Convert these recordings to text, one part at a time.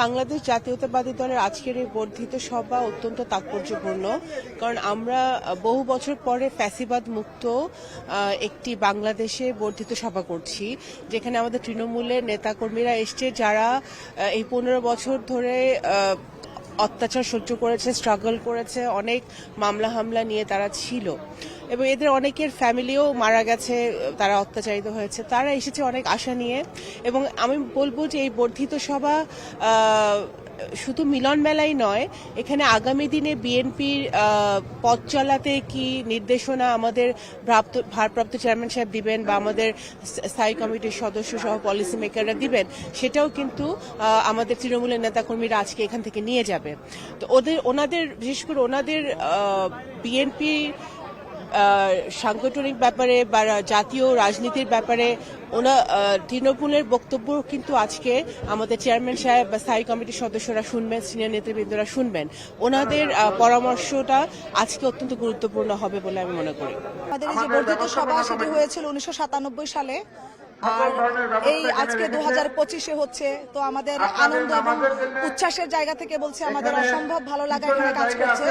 বাংলাদেশ জাতীয়তাবাদী দলের আজকের এই বর্ধিত সভা অত্যন্ত তাৎপর্যপূর্ণ, কারণ আমরা বহু বছর পরে ফ্যাসিবাদ মুক্ত একটি বাংলাদেশে বর্ধিত সভা করছি, যেখানে আমাদের তৃণমূলের নেতাকর্মীরা এসছে, যারা এই 15 বছর ধরে অত্যাচার সহ্য করেছে, স্ট্রাগল করেছে, অনেক মামলা হামলা নিয়ে তারা ছিল এবং এদের অনেকের ফ্যামিলিও মারা গেছে, তারা অত্যাচারিত হয়েছে। তারা এসেছে অনেক আশা নিয়ে এবং আমি বলবো যে এই বর্ধিত সভা শুধু মিলন মেলাই নয়, এখানে আগামী দিনে বিএনপির পথ চলাতে কি নির্দেশনা আমাদের ভারপ্রাপ্ত চেয়ারম্যান সাহেব দিবেন বা আমাদের স্থায়ী কমিটির সদস্য সহ পলিসি মেকাররা দিবেন, সেটাও কিন্তু আমাদের তৃণমূলের নেতাকর্মীরা আজকে এখান থেকে নিয়ে যাবে। তো ওনাদের বিশেষ করে ওনাদের বিএনপি সাংগঠনিক ব্যাপারে বা জাতীয় রাজনীতির ব্যাপারে তৃণমূলের বক্তব্য কিন্তু আজকে আমাদের চেয়ারম্যান সাহেব বা স্থায়ী কমিটির সদস্যরা শুনবেন, সিনিয়র নেতৃবৃন্দরা শুনবেন। ওনাদের পরামর্শটা আজকে অত্যন্ত গুরুত্বপূর্ণ হবে বলে আমি মনে করি। আমাদের এই যে বর্ধিত সভা সেটি হয়েছিল 1997 সালে, আর এই আজকে 2025-এ হচ্ছে। তো আমাদের আনন্দ এবং উচ্ছ্বাসের জায়গা থেকে বলছে, আমাদের অসম্ভব ভালো লাগা এখানে কাজ করছে।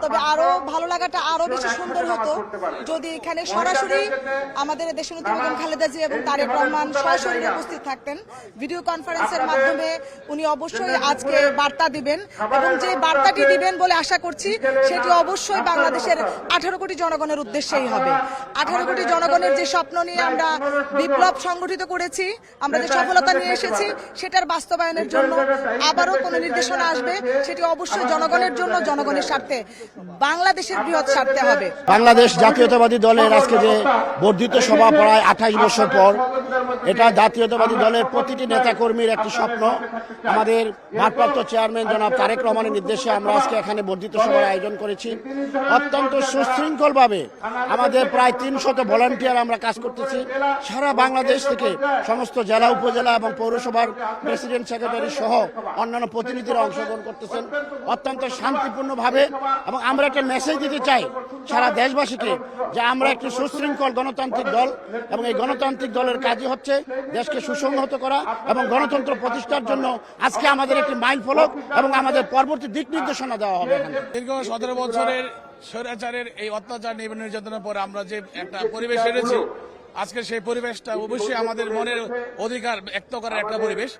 তবে আরো ভালো লাগাটা আরো বেশি সুন্দর হতো যদি এখানে সরাসরি আমাদের দেশনেত্রী বেগম খালেদা জিয়া এবং তারেক রহমান সরাসরি উপস্থিত থাকতেন। ভিডিও কনফারেন্সের মাধ্যমে উনি অবশ্যই আজকে বার্তা দিবেন এবং যে বার্তাটি দিবেন বলে আশা করছি সেটি অবশ্যই বাংলাদেশের 18 কোটি জনগণের উদ্দেশ্যেই হবে। 18 কোটি জনগণের যে স্বপ্ন নিয়ে আমরা বিপ্লব সংগঠিত করেছি, আমরা যে সফলতা নিয়ে এসেছি, সেটার বাস্তবায়নের জন্য আবারও কোনো নির্দেশনা আসবে, সেটি অবশ্যই জনগণের জন্য, জনগণের স্বার্থে, বাংলাদেশের বৃহৎ স্বার্থে হবে। বাংলাদেশ জাতীয়তাবাদী দলের আজকে যে বর্ধিত সভা প্রায় 28 বছর পর, এটা জাতীয়তাবাদী দলের প্রতিটি নেতাকর্মীর একটি স্বপ্ন। আমাদের ভারপ্রাপ্ত চেয়ারম্যান জনাব তারেক রহমানের নির্দেশে আমরা আজকে এখানে বর্ধিত সভার আয়োজন করেছি। অত্যন্ত সুশৃঙ্খলভাবে আমাদের প্রায় 300 ভলান্টিয়ার আমরা কাজ করতেছি। সারা বাংলাদেশ থেকে সমস্ত জেলা, উপজেলা এবং পৌরসভার প্রেসিডেন্ট, সেক্রেটারি সহ অন্যান্য প্রতিনিধিরা অংশগ্রহণ করতেছেন অত্যন্ত শান্তিপূর্ণভাবে। এবং আমরা একটা মেসেজ দিতে চাই সারা দেশবাসীকে যে আমরা একটি সুশৃঙ্খল গণতান্ত্রিক দল এবং এই গণতান্ত্রিক দলের কাজই হচ্ছে দেশকে সুসংহত করা এবং গণতন্ত্র প্রতিষ্ঠার জন্য আজকে আমাদের একটি মাইল ফলক এবং আমাদের পরবর্তী দিক নির্দেশনা দেওয়া হবে। দীর্ঘ 17 বছরের স্বৈরাচারের এই অত্যাচার নির্যাতনের পরে আমরা যে একটা পরিবেশ এনেছি, আজকে সেই পরিবেশটা অবশ্যই আমাদের মনের অধিকার ব্যক্ত করার একটা পরিবেশ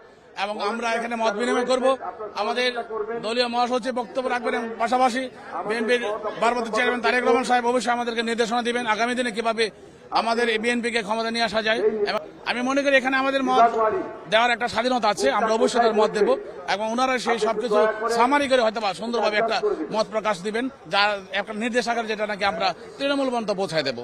এবং আমরা এখানে মত বিনিময় করব। আমাদের দলীয় মহাসচিব বক্তব্য রাখবেন এবং পাশাপাশি বিএনপির ভারপ্রাপ্ত চেয়ারম্যান তারেক রহমান সাহেব অবশ্যই আমাদেরকে নির্দেশনা দিবেন আগামী দিনে কিভাবে আমাদের এই বিএনপিকে ক্ষমতা নিয়ে আসা যায়। এবং আমি মনে করি এখানে আমাদের মত দেওয়ার একটা স্বাধীনতা আছে, আমরা অবশ্যই তাদের মত দেব এবং ওনারা সেই সবকিছু সামারি করে হয়তো বা সুন্দরভাবে একটা মত প্রকাশ দিবেন, যার একটা নির্দেশ আকারে, যেটা নাকি আমরা তৃণমূল পর্যন্ত পৌঁছায় দেব।